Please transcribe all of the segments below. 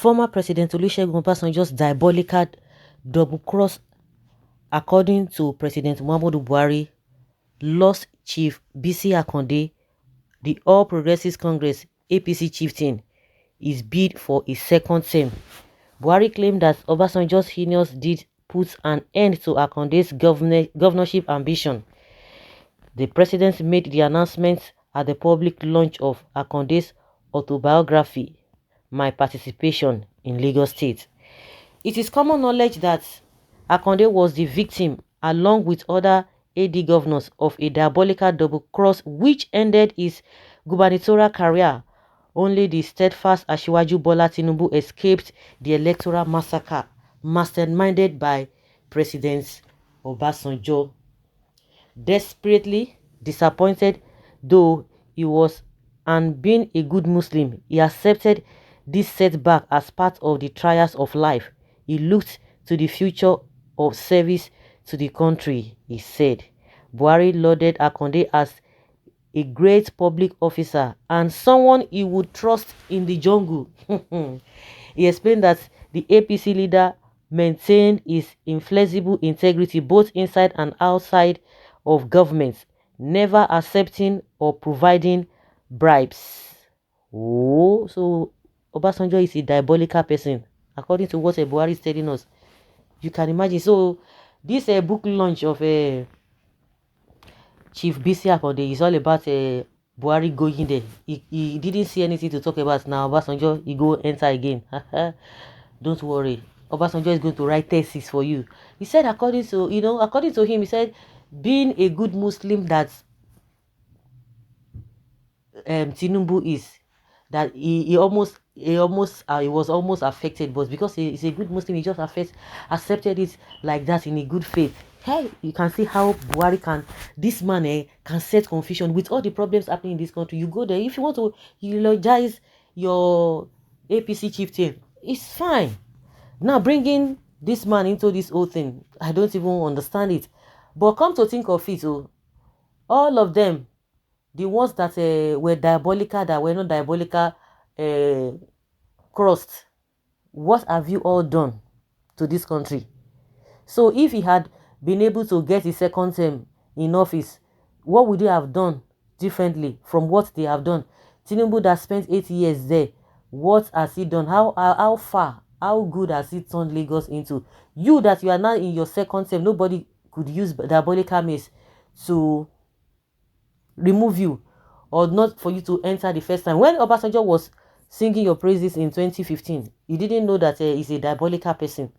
Former President Olusegun Obasanjo's diabolical double cross, according to President Muhammadu Buhari, lost Chief Bisi Akande, the All Progressives Congress APC chieftain, is bid for a second term. Buhari claimed that Obasanjo's heinous deed puts an end to Akande's governorship ambition. The president made the announcement at the public launch of Akande's autobiography, My Participation in Lagos State. It is common knowledge that Akande was the victim, along with other AD governors, of a diabolical double-cross which ended his gubernatorial career. Only the steadfast Asiwaju Bola Tinubu escaped the electoral massacre masterminded by President Obasanjo. Desperately disappointed though he was, and being a good Muslim, he accepted this setback as part of the trials of life. He looked to the future of service to the country, he said. Buhari lauded Akande as a great public officer and someone he would trust in the jungle. He explained that the APC leader maintained his inflexible integrity both inside and outside of government, never accepting or providing bribes. Oh, so Obasanjo is a diabolical person, according to what Buhari is telling us. You can imagine. So this book launch of Chief Bisi Akande is all about Buhari going there. He didn't see anything to talk about. Now Obasanjo, he go enter again. Don't worry. Obasanjo is going to write thesis for you. He said, according to him, he said, being a good Muslim that Tinubu is, that he was almost affected, but because he's a good Muslim, he just accepted it like that in a good faith. Hey, you can see how Buhari this man can set confusion with all the problems happening in this country. You go there, if you want to eulogize your APC chieftain, it's fine. Now bringing this man into this whole thing, I don't even understand it. But come to think of it, all of them, the ones that were diabolical, that were not diabolical, crossed, what have you all done to this country? So if he had been able to get his second term in office, what would he have done differently from what they have done? Tinubu that spent 8 years there, what has he done? How far, how good has he turned Lagos into? You that you are now in your second term, nobody could use diabolical means to remove you or not for you to enter the first time. When Obasanjo was singing your praises in 2015, you didn't know that he's a diabolical person.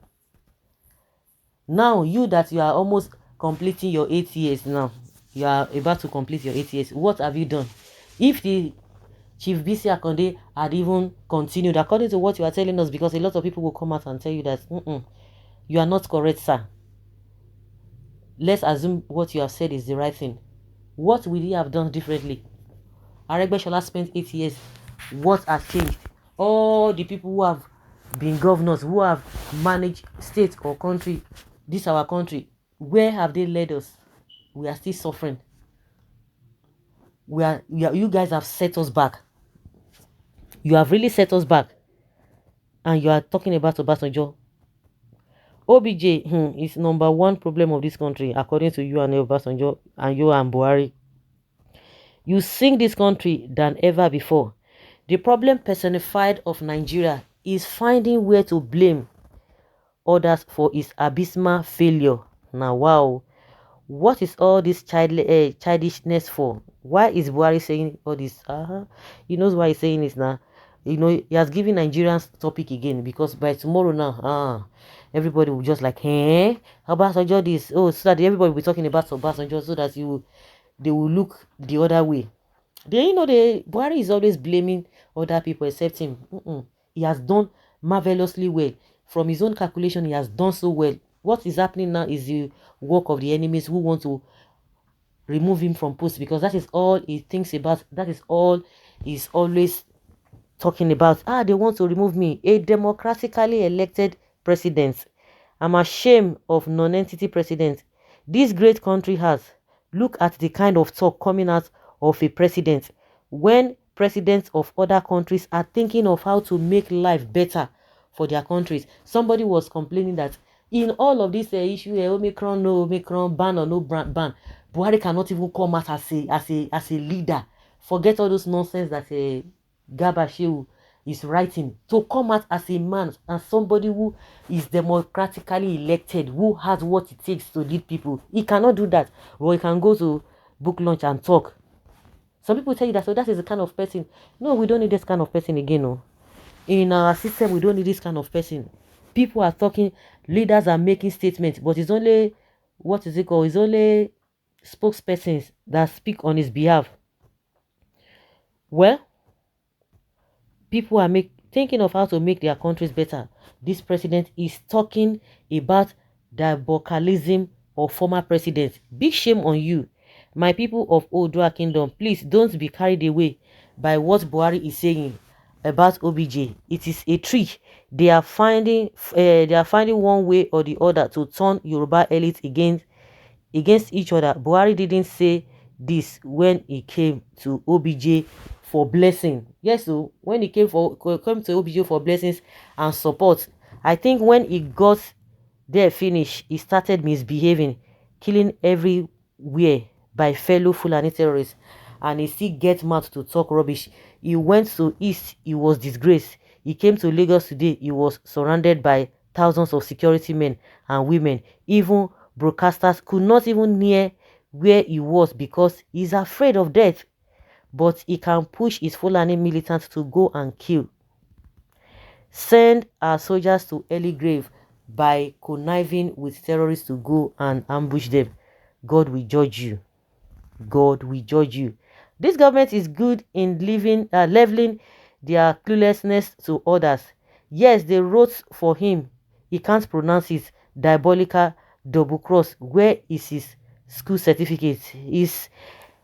Now you that you are almost completing your 8 years now, you are about to complete your 8 years, what have you done? If the Chief Bisi Akande had even continued according to what you are telling us, because a lot of people will come out and tell you that you are not correct, sir. Let's assume what you have said is the right thing. What would he have done differently? Aregbesola spent 8 years. What has changed? All the people who have been governors, who have managed state or country, this our country, where have they led us? We are still suffering. You guys have set us back. You have really set us back. And you are talking about Obasanjo. OBJ is number one problem of this country, according to you and Obasanjo and you and Buhari. You sink this country than ever before. The problem personified of Nigeria is finding where to blame others for its abysmal failure. Now, wow, what is all this childishness for? Why is Buhari saying all this? He knows why he's saying this now. You know, he has given Nigerians topic again, because by tomorrow now, everybody will just like, Obasanjo this. Oh, so that everybody will be talking about Obasanjo, so that they will look the other way. Buhari is always blaming other people except him. He has done marvelously well. From his own calculation, he has done so well. What is happening now is the work of the enemies who want to remove him from post, because that is all he thinks about. That is all he's always talking about. They want to remove me, a democratically elected president. I'm ashamed of non-entity president this great country has. Look at the kind of talk coming out of a president when presidents of other countries are thinking of how to make life better for their countries. Somebody was complaining that in all of this issue, Omicron, no Omicron, ban or no ban, Buhari cannot even come out as a leader. Forget all those nonsense that Gabashew is writing. To come out as a man and somebody who is democratically elected, who has what it takes to lead people. He cannot do that. Well, he can go to book launch and talk. Some people tell you that, so that is the kind of person. No, we don't need this kind of person again. No. In our system, we don't need this kind of person. People are talking, leaders are making statements, but it's only, what is it called? It's only spokespersons that speak on his behalf. Well, people are thinking of how to make their countries better. This president is talking about diabolicalism of former presidents. Big shame on you. My people of Odua Kingdom, please don't be carried away by what Buhari is saying about OBJ. It is a trick. They are finding one way or the other to turn Yoruba elite against each other. Buhari didn't say this when he came to OBJ for blessing. Yes, so when he came to OBJ for blessings and support, I think when he got there finish, he started misbehaving, killing everywhere by fellow Fulani terrorists, and he still gets mad to talk rubbish. He went to East, he was disgraced. He came to Lagos today, he was surrounded by thousands of security men and women. Even broadcasters could not even near where he was because he's afraid of death. But he can push his Fulani militants to go and kill. Send our soldiers to early grave by conniving with terrorists to go and ambush them. God will judge you. God will judge you. This government is good in leveling their cluelessness to others. Yes, they wrote for him. He can't pronounce it. Diabolical double cross. Where is his school certificate? He's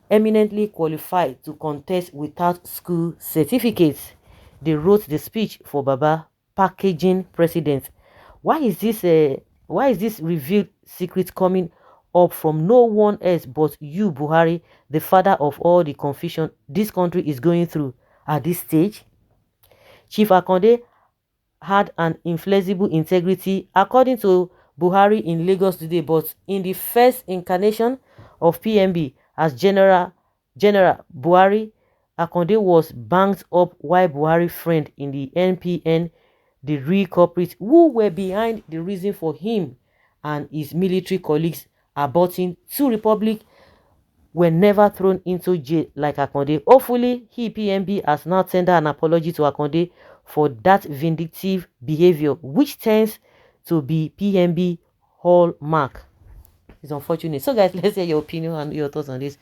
eminently qualified to contest without school certificates. They wrote the speech for Baba packaging president. Why is this revealed secret coming up from no one else but you, Buhari, the father of all the confusion this country is going through at this stage? Chief Akonde had an inflexible integrity according to Buhari in Lagos today, but in the first incarnation of PMB as General Buhari, Akonde was banked up while Buhari friend in the NPN, the real culprits who were behind the reason for him and his military colleagues aborting two republic, were never thrown into jail like Akonde. Hopefully, PMB has now tendered an apology to Akonde for that vindictive behavior, which tends to be PMB hallmark. It's unfortunate. So guys, let's hear your opinion and your thoughts on this.